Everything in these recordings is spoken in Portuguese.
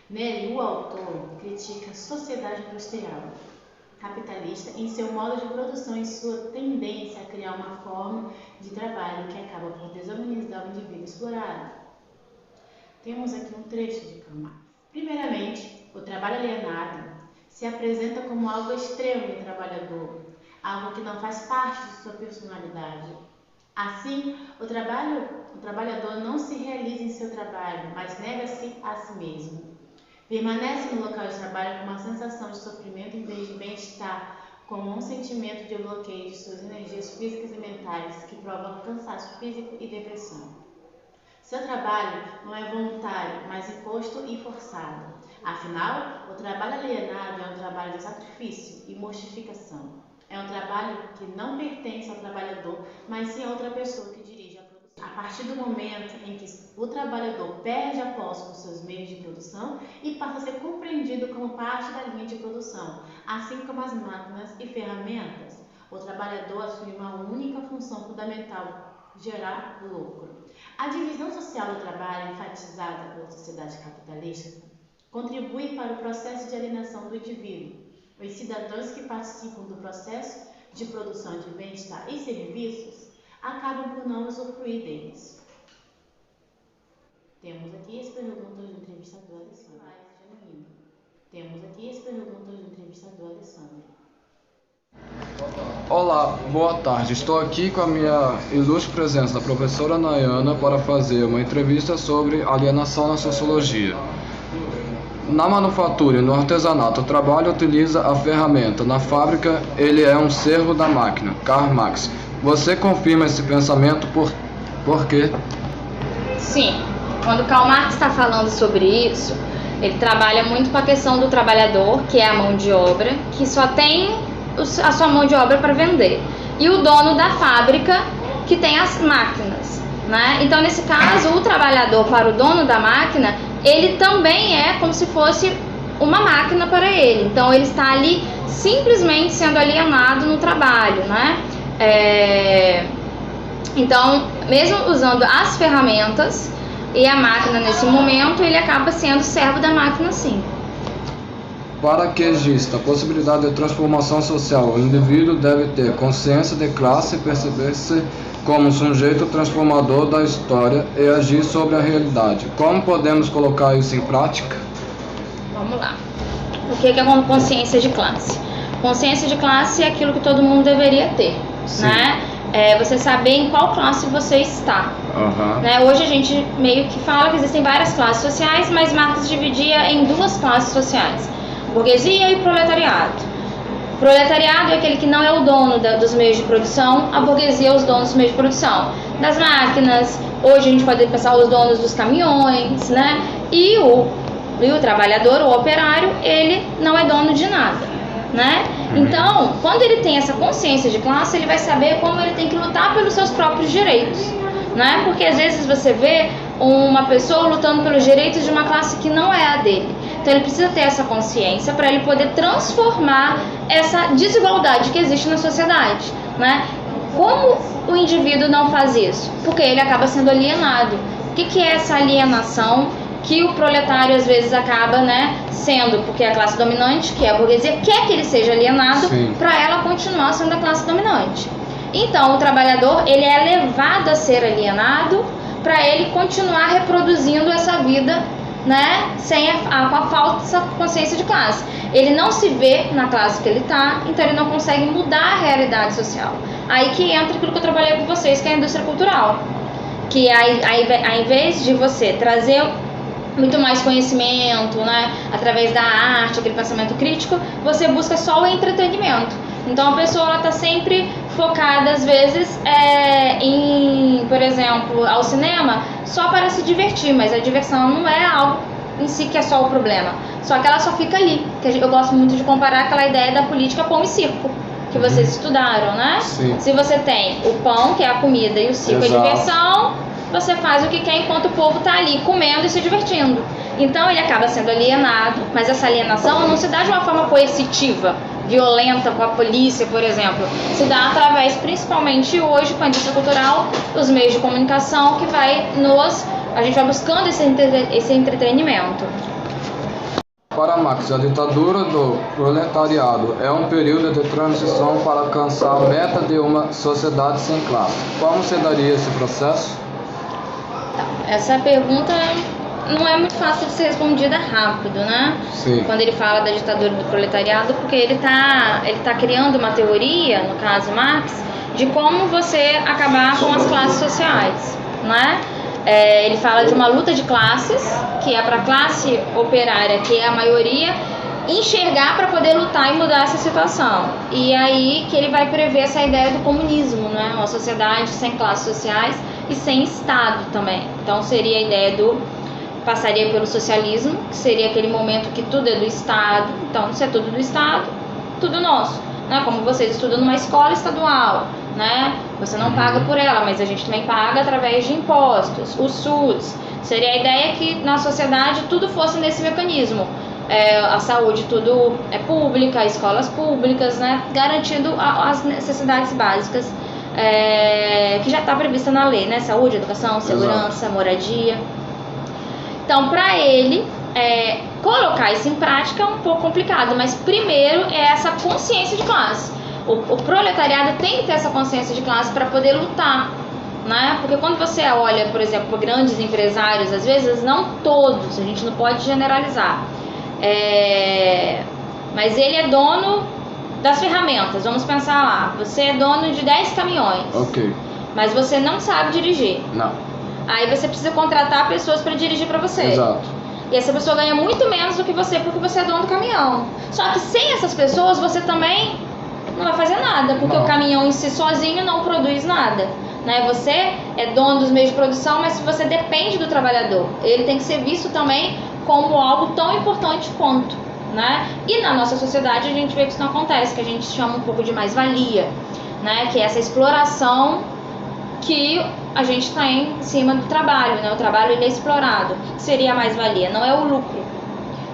Nele, o autor critica a sociedade industrial capitalista em seu modo de produção e sua tendência a criar uma forma de trabalho que acaba por desumanizar o indivíduo explorado. Temos aqui um trecho de Karl Marx. Primeiramente, o trabalho alienado se apresenta como algo extremo do trabalhador, algo que não faz parte de sua personalidade. Assim, o trabalhador não se realiza em seu trabalho, mas nega-se a si mesmo. Permanece no local de trabalho com uma sensação de sofrimento em vez de bem-estar, como um sentimento de bloqueio de suas energias físicas e mentais que provoca cansaço físico e depressão. Seu trabalho não é voluntário, mas imposto e forçado. Afinal, o trabalho alienado é um trabalho de sacrifício e mortificação. É um trabalho que não pertence ao trabalhador, mas sim a outra pessoa que dirige a produção. A partir do momento em que o trabalhador perde a posse dos seus meios de produção e passa a ser compreendido como parte da linha de produção, assim como as máquinas e ferramentas, o trabalhador assume uma única função fundamental: gerar lucro. A divisão social do trabalho, enfatizada pela sociedade capitalista, contribui para o processo de alienação do indivíduo. Os cidadãos que participam do processo de produção de bem-estar e serviços acabam por não usufruir deles. Temos aqui as perguntas do entrevistador Alessandro. Olá, boa tarde. Estou aqui com a minha ilustre presença, a professora Nayana, para fazer uma entrevista sobre alienação na sociologia. Na manufatura e no artesanato, o trabalho utiliza a ferramenta. Na fábrica, ele é um servo da máquina. Karl Marx. Você confirma esse pensamento por quê? Sim. Quando Karl Marx está falando sobre isso, ele trabalha muito com a questão do trabalhador, que é a mão de obra, que só tem a sua mão de obra para vender, e o dono da fábrica, que tem as máquinas, né? Então, nesse caso, o trabalhador para o dono da máquina, ele também é como se fosse uma máquina para ele. Então, ele está ali simplesmente sendo alienado no trabalho, né? Então, mesmo usando as ferramentas e a máquina nesse momento, ele acaba sendo servo da máquina, sim. Para que exista a possibilidade de transformação social, o indivíduo deve ter consciência de classe e perceber-se como um sujeito transformador da história e agir sobre a realidade. Como podemos colocar isso em prática? Vamos lá. O que é consciência de classe? Consciência de classe é aquilo que todo mundo deveria ter, sim, né? Você saber em qual classe você está. Né? Hoje a gente meio que fala que existem várias classes sociais, mas Marx dividia em duas classes sociais: burguesia e proletariado. Proletariado é aquele que não é o dono dos meios de produção, a burguesia é os donos dos meios de produção, das máquinas. Hoje a gente pode pensar os donos dos caminhões, né? E o trabalhador, o operário, ele não é dono de nada, né? Então, quando ele tem essa consciência de classe, ele vai saber como ele tem que lutar pelos seus próprios direitos, né? Porque às vezes você vê uma pessoa lutando pelos direitos de uma classe que não é a dele. Então ele precisa ter essa consciência para ele poder transformar essa desigualdade que existe na sociedade, né? Como o indivíduo não faz isso? Porque ele acaba sendo alienado. O que é essa alienação que o proletário às vezes acaba, né, sendo? Porque a classe dominante, que é a burguesia, quer que ele seja alienado para ela continuar sendo a classe dominante. Então o trabalhador, ele é levado a ser alienado para ele continuar reproduzindo essa vida, né, com a falta dessa consciência de classe. Ele não se vê na classe que ele está, então ele não consegue mudar a realidade social. Aí que entra aquilo que eu trabalhei com vocês, que é a indústria cultural, que ao invés de você trazer muito mais conhecimento, né, através da arte, aquele pensamento crítico, você busca só o entretenimento. Então a pessoa está sempre focada, às vezes, em, por exemplo, ao cinema, só para se divertir, mas a diversão não é algo em si que é só o problema. Só que ela só fica ali. Eu gosto muito de comparar aquela ideia da política pão e circo, que vocês estudaram, né? Sim. Se você tem o pão, que é a comida, e o circo, a diversão, você faz o que quer enquanto o povo está ali comendo e se divertindo. Então ele acaba sendo alienado, mas essa alienação não se dá de uma forma coercitiva, violenta, com a polícia, por exemplo. Se dá através, principalmente hoje, com a indústria cultural, os meios de comunicação, que a gente vai buscando esse entretenimento. Para Marx, a ditadura do proletariado é um período de transição para alcançar a meta de uma sociedade sem classe. Como se daria esse processo? Essa pergunta não é muito fácil de ser respondida rápido, né? Sim. Quando ele fala da ditadura do proletariado, porque ele tá criando uma teoria, no caso Marx, de como você acabar com as classes sociais, né? Ele fala de uma luta de classes, que é para a classe operária, que é a maioria, enxergar para poder lutar e mudar essa situação. E aí que ele vai prever essa ideia do comunismo, né? Uma sociedade sem classes sociais e sem Estado também. Então seria a ideia passaria pelo socialismo, que seria aquele momento que tudo é do Estado. Então, se é tudo do Estado, tudo nosso, né? Como vocês estudam numa escola estadual, né? Você não paga por ela, mas a gente também paga através de impostos. O SUS, seria a ideia que na sociedade tudo fosse nesse mecanismo. A saúde tudo é pública, escolas públicas, né? Garantindo as necessidades básicas que já está prevista na lei, né? Saúde, educação, segurança, Exato. Moradia. Então, para ele, colocar isso em prática é um pouco complicado, mas primeiro é essa consciência de classe. O proletariado tem que ter essa consciência de classe para poder lutar, né? Porque quando você olha, por exemplo, grandes empresários, às vezes não todos, a gente não pode generalizar, mas ele é dono das ferramentas. Vamos pensar lá, você é dono de 10 caminhões, Ok. mas você não sabe dirigir. Não. Aí você precisa contratar pessoas para dirigir para você. Exato. E essa pessoa ganha muito menos do que você, porque você é dono do caminhão. Só que sem essas pessoas você também não vai fazer nada, porque o caminhão em si sozinho não produz nada, né? Você é dono dos meios de produção, mas você depende do trabalhador. Ele tem que ser visto também como algo tão importante quanto, né? E na nossa sociedade a gente vê que isso não acontece, que a gente chama um pouco de mais-valia, né? Que é essa exploração que a gente está em cima do trabalho, né? O trabalho ele é explorado. O que seria a mais-valia? Não é o lucro.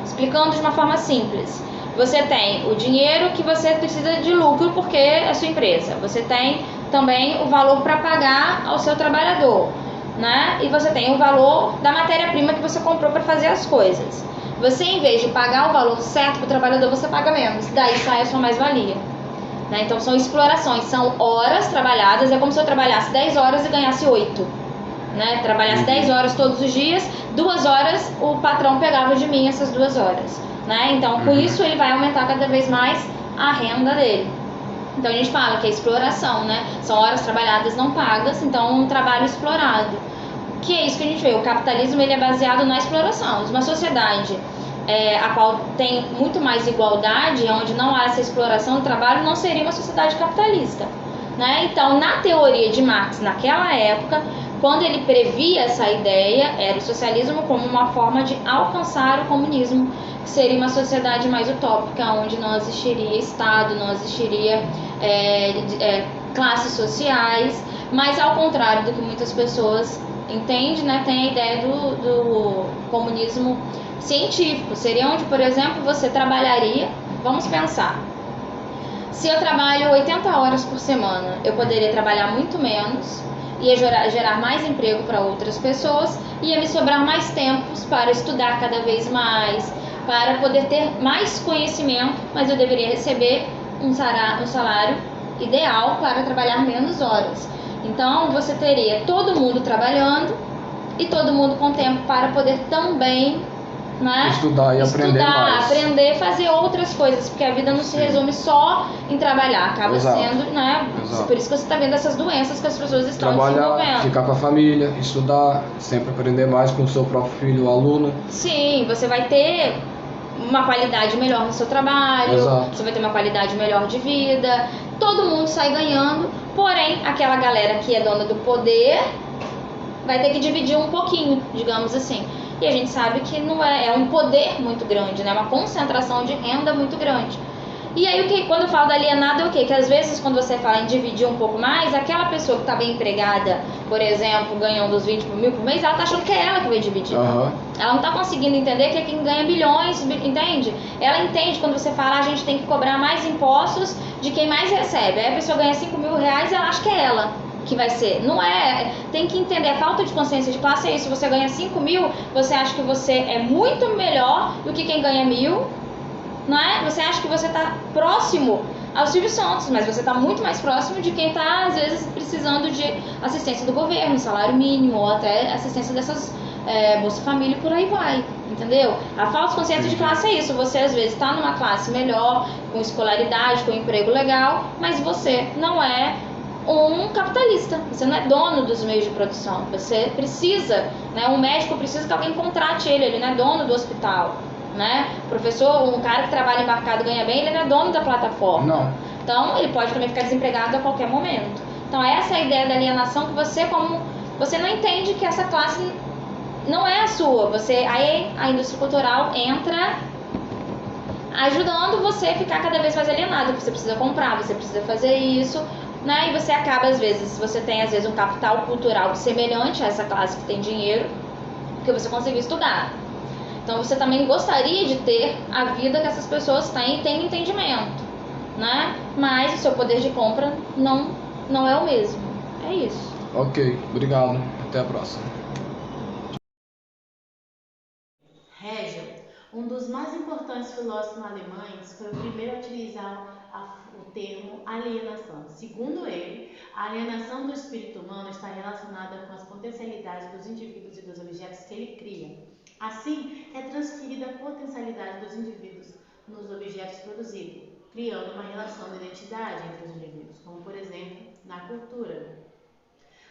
Explicando de uma forma simples. Você tem o dinheiro que você precisa de lucro porque é a sua empresa. Você tem também o valor para pagar ao seu trabalhador, né? E você tem o valor da matéria-prima que você comprou para fazer as coisas. Você, em vez de pagar o valor certo para o trabalhador, você paga menos. Daí sai a sua mais-valia. Né? Então são explorações, são horas trabalhadas. É como se eu trabalhasse 10 horas e ganhasse 8, né? Trabalhasse 10 horas todos os dias, 2 horas o patrão pegava de mim essas 2 horas, né? Então com isso ele vai aumentar cada vez mais a renda dele. Então a gente fala que é exploração, né? São horas trabalhadas não pagas, então um trabalho explorado. Que é isso que a gente vê, o capitalismo ele é baseado na exploração. Uma sociedade a qual tem muito mais igualdade, onde não há essa exploração do trabalho, não seria uma sociedade capitalista, né? Então, na teoria de Marx, naquela época, quando ele previa essa ideia, era o socialismo como uma forma de alcançar o comunismo, que seria uma sociedade mais utópica, onde não existiria Estado, não existiria classes sociais, mas ao contrário do que muitas pessoas entendem, né, tem a ideia do comunismo científico. Seria onde, por exemplo, você trabalharia, vamos pensar, se eu trabalho 80 horas por semana, eu poderia trabalhar muito menos, ia gerar mais emprego para outras pessoas, ia me sobrar mais tempos para estudar cada vez mais, para poder ter mais conhecimento, mas eu deveria receber um salário ideal para trabalhar menos horas. Então você teria todo mundo trabalhando e todo mundo com tempo para poder também, né, estudar e aprender mais. Aprender, fazer outras coisas, porque a vida não se resume só em trabalhar, acaba sendo, né? Por isso que você está vendo essas doenças que as pessoas estão desenvolvendo. Trabalhar, ficar com a família, estudar, sempre aprender mais com o seu próprio filho, o aluno. Sim, você vai ter uma qualidade melhor no seu trabalho, você vai ter uma qualidade melhor de vida, todo mundo sai ganhando, porém aquela galera que é dona do poder vai ter que dividir um pouquinho, digamos assim. E a gente sabe que não é um poder muito grande, né? Uma concentração de renda muito grande. E aí, quando eu falo da alienada, é o quê? Que às vezes, quando você fala em dividir um pouco mais, aquela pessoa que está bem empregada, por exemplo, ganhando uns 20 mil por mês, ela está achando que é ela que vai dividir. Ela não está conseguindo entender que é quem ganha bilhões, entende? Ela entende quando você fala, a gente tem que cobrar mais impostos de quem mais recebe. Aí a pessoa ganha 5 mil reais e ela acha que é ela. que vai ser. Não é, tem que entender, a falta de consciência de classe é isso. Você ganha 5 mil, você acha que você é muito melhor do que quem ganha 1.000, não é? Você acha que você está próximo ao Silvio Santos, mas você está muito mais próximo de quem está, às vezes, precisando de assistência do governo, salário mínimo, ou até assistência dessas Bolsa Família e por aí vai, entendeu? A falta de consciência de classe é isso. Você, às vezes, está numa classe melhor, com escolaridade, com emprego legal, mas você não é um capitalista, você não é dono dos meios de produção. Você precisa, né? Um médico precisa que alguém contrate ele não é dono do hospital, né? Professor, um cara que trabalha embarcado e ganha bem, ele não é dono da plataforma. Não. Então, ele pode também ficar desempregado a qualquer momento. Então, essa é a ideia da alienação, que você não entende que essa classe não é a sua. Aí a indústria cultural entra ajudando você a ficar cada vez mais alienado. Você precisa comprar, você precisa fazer isso, né? E você acaba, às vezes, você tem às vezes um capital cultural semelhante a essa classe que tem dinheiro, porque você conseguiu estudar. Então você também gostaria de ter a vida que essas pessoas têm e tem entendimento, né? Mas o seu poder de compra não é o mesmo. É isso. Ok, obrigado. Até a próxima. Hegel, um dos mais importantes filósofos alemães, foi o primeiro a utilizar o termo alienação. Segundo ele, a alienação do espírito humano está relacionada com as potencialidades dos indivíduos e dos objetos que ele cria. Assim, é transferida a potencialidade dos indivíduos nos objetos produzidos, criando uma relação de identidade entre os indivíduos, como, por exemplo, na cultura.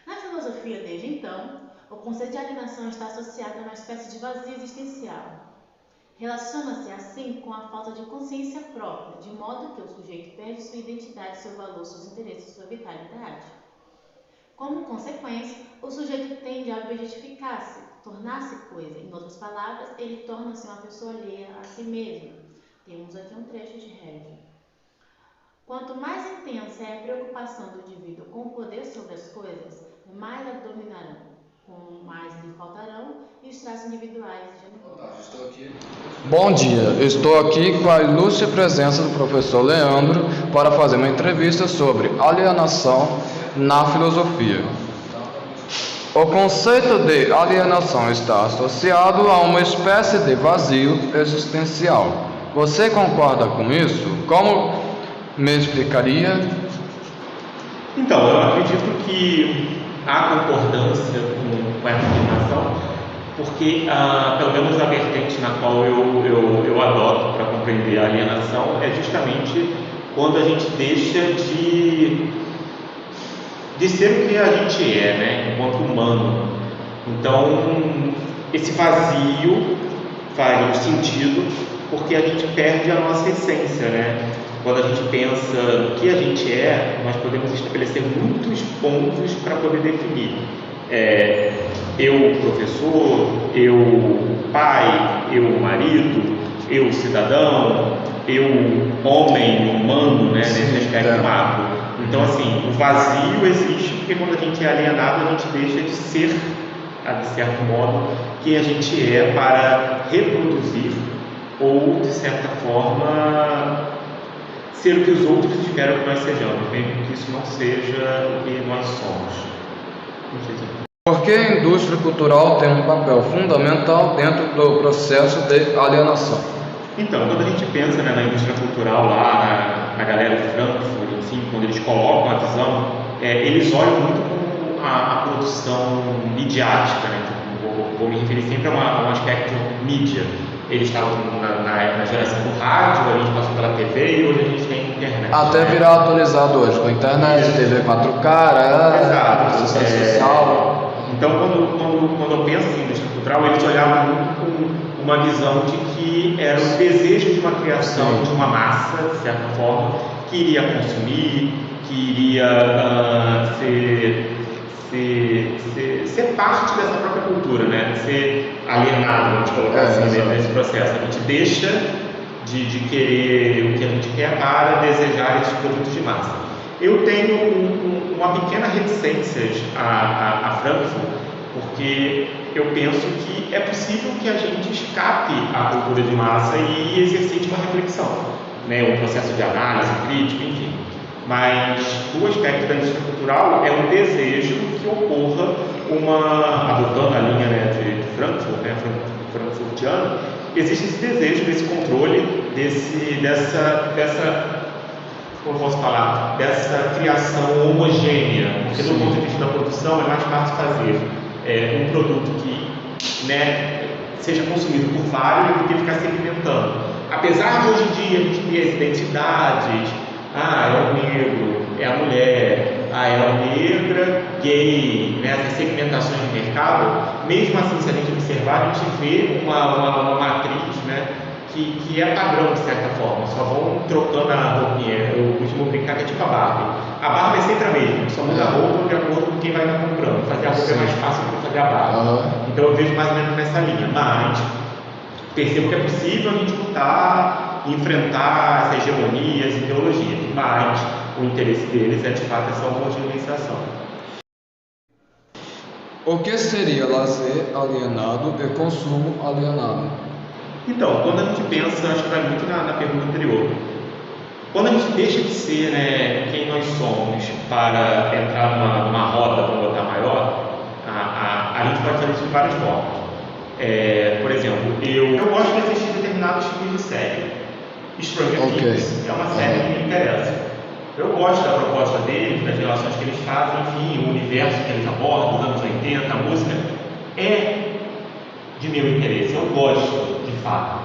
Na filosofia, desde então, o conceito de alienação está associado a uma espécie de vazio existencial. Relaciona-se, assim, com a falta de consciência própria, de modo que o sujeito perde sua identidade, seu valor, seus interesses, sua vitalidade. Como consequência, o sujeito tende a objetificar-se, tornar-se coisa. Em outras palavras, ele torna-se uma pessoa alheia a si mesmo. Temos aqui um trecho de Hegel. Quanto mais intensa é a preocupação do indivíduo com o poder sobre as coisas, mais a dominarão, com mais lhe faltarão e os traços individuais já não. Bom dia, estou aqui com a ilustre presença do professor Leandro para fazer uma entrevista sobre alienação na filosofia. O conceito de alienação está associado a uma espécie de vazio existencial. Você concorda com isso? Como me explicaria? Então, eu acredito que há concordância com essa afirmação, porque pelo menos a vertente na qual eu adoto para compreender a alienação é justamente quando a gente deixa de ser o que a gente é, né, enquanto humano. Então, esse vazio faz sentido porque a gente perde a nossa essência, né? Quando a gente pensa no que a gente é, nós podemos estabelecer muitos pontos para poder definir. Eu professor, eu pai, eu marido, eu cidadão, eu homem humano, né, nesse aspecto macro. Então, assim, o vazio existe porque quando a gente é alienado, a gente deixa de ser, de certo modo, quem a gente é para reproduzir ou, de certa forma, ser o que os outros esperam que nós sejamos, mesmo que isso não seja o que nós somos. Não sei se... Por que a indústria cultural tem um papel fundamental dentro do processo de alienação? Então, quando a gente pensa, né, na indústria cultural, lá na galera de Frankfurt, enfim, quando eles colocam a visão, eles olham muito como a produção midiática, né? Vou me referir sempre a um aspecto mídia. Eles estavam na geração do rádio, a gente passou pela TV e hoje a gente tem internet. Até virar atualizado hoje com a internet, TV 4K, assistência social. Então, quando eu penso em indústria cultural, eles olhavam muito com uma visão de que era o desejo de uma criação de uma massa, de certa forma, que iria consumir, que iria ser parte dessa própria cultura, né? Ser alienado, vamos colocar assim, nesse processo. A gente deixa de querer o que a gente quer para desejar esses produtos de massa. Eu tenho uma pequena reticência a Frankfurt, porque eu penso que é possível que a gente escape a cultura de massa e exercite uma reflexão, né? Um processo de análise crítica, enfim. Mas o aspecto da indústria cultural é um desejo que ocorra adotando a linha, né, de Frankfurt, né, frankfurtiano, existe esse desejo desse controle, como eu posso falar, dessa criação homogênea, porque do ponto de vista da produção é mais fácil fazer um produto que, né, seja consumido por vários do que ficar segmentando. Apesar de hoje em dia a gente ter as identidades, é o negro, é a mulher, é a negra, gay, né, essas segmentações de mercado, mesmo assim, se a gente observar, a gente vê uma matriz, né, que é padrão de certa forma, só vão trocando a roupinha. Eu costumo brincar que é tipo a Barbie. A Barbie é sempre a mesma, só muda a roupa de acordo com quem vai estar comprando. Fazer a roupa é mais fácil do que fazer a Barbie. Então eu vejo mais ou menos nessa linha, mas percebo que é possível a gente lutar, enfrentar essas hegemonias, ideologias, mas o interesse deles é de fato essa homogeneização. O que seria lazer alienado e consumo alienado? Então, quando a gente pensa, acho que vai muito na pergunta anterior, quando a gente deixa de ser, né, quem nós somos para entrar numa roda, vamos botar maior, a gente pode fazer isso de várias formas. Por exemplo, eu gosto de assistir determinados tipos de série. Stranger Things é uma série que me interessa. Eu gosto da proposta deles, das relações que eles fazem, enfim, o universo que eles abordam, os anos 80, a música é de meu interesse, eu gosto de fato.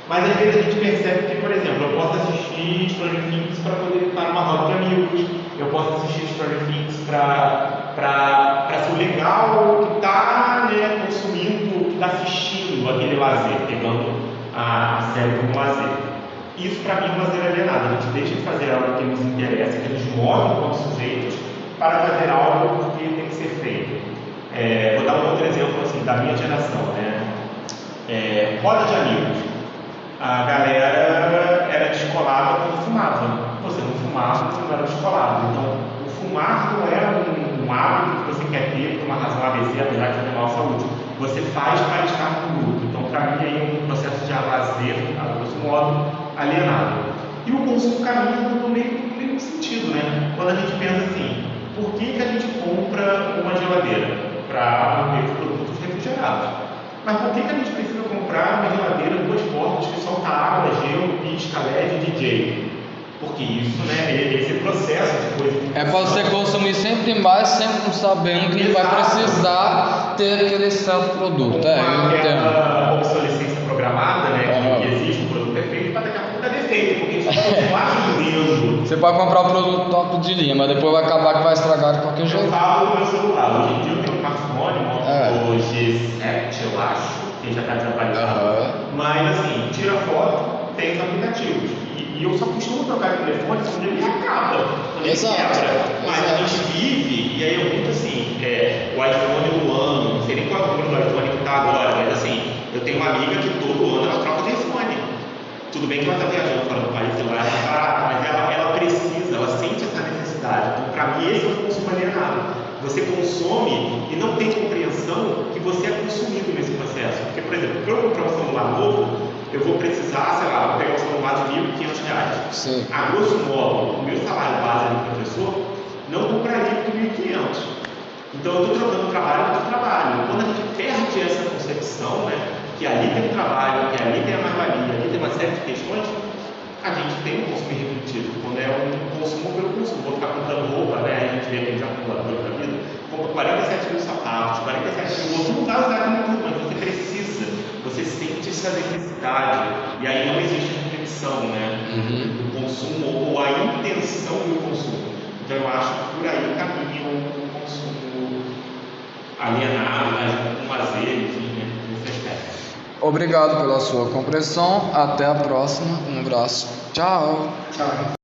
Mas às vezes a gente percebe que, por exemplo, eu posso assistir Stranger Things para poder estar numa roda de amigos, eu posso assistir Stranger Things para ser o legal que está, né, consumindo, que está assistindo aquele lazer, pegando a série como lazer. Isso para mim é um lazer alienado. A gente deixa de fazer algo que nos interessa, que nos move enquanto sujeitos, para fazer algo porque tem que ser feito. Vou dar um outro exemplo assim, da minha geração, né? Roda de amigos. A galera era descolada quando fumava. Você não fumava, você não era descolado. Então, o fumar não é um hábito que você quer ter por uma razão ABC, apesar de fazer mal à saúde. Você faz para estar no grupo. Então, para mim, aí é um processo de lazer, a grosso modo, alienado. E o consumo caminha no mesmo sentido, né? Quando a gente pensa assim, por que a gente compra uma geladeira? Para manter os produtos refrigerados. Mas por que a gente precisa comprar uma geladeira, 2 portas que solta água, gelo, pisca, LED, DJ? Porque isso, né, esse processo de coisa. É para você consumir sempre mais, sempre sabendo que não vai precisar ter aquele certo produto. Aquela obsolescência programada, né, que existe, um produto é feito, mas daqui a pouco está defeito, porque isso está vendendo. Você pode comprar o produto top de linha, mas depois vai acabar que vai estragar de qualquer jeito. Eu falo do meu celular. Hoje em dia eu tenho um smartphone, o G7, eu acho, que já está desatualizado. Mas assim, tira foto, tem os aplicativos. E eu só costumo trocar de telefone quando ele acaba, quando ele quebra. Mas a gente vive, e aí eu muito assim, o iPhone do ano, não sei nem qual é o número do iPhone que está agora, mas assim, eu tenho uma amiga que todo ano ela troca de iPhone. Tudo bem que ela está viajando fora do país, ela é barata, mas ela precisa, ela sente essa necessidade. Então, para mim, esse é o consumo alienado. Você consome e não tem compreensão que você é consumido nesse processo. Porque, por exemplo, para eu comprar um celular novo, eu vou precisar, sei lá, vou pegar um celular de R$1.500. Sim. A grosso modo, o meu salário base de professor não compraria por R$1.500. Então, eu estou trocando trabalho por trabalho. Quando a gente perde essa concepção, né, que ali tem o trabalho, que ali tem a mais-valia, ali tem uma série de questões, a gente tem um consumo refletido. Quando é um consumo pelo consumo, vou ficar comprando roupa, né? A gente vê aqueles acumuladores da vida, compra 47 mil sapatos, 47 mil outros, não vai usar aquilo tudo, mas você precisa, você sente essa necessidade, e aí não existe reflexão, né? Do consumo ou a intenção do consumo. Então eu acho que por aí caminha um consumo alienado, mas com lazer, enfim, né? Nesse aspecto. Obrigado pela sua compreensão. Até a próxima. Um abraço. Tchau. Tchau.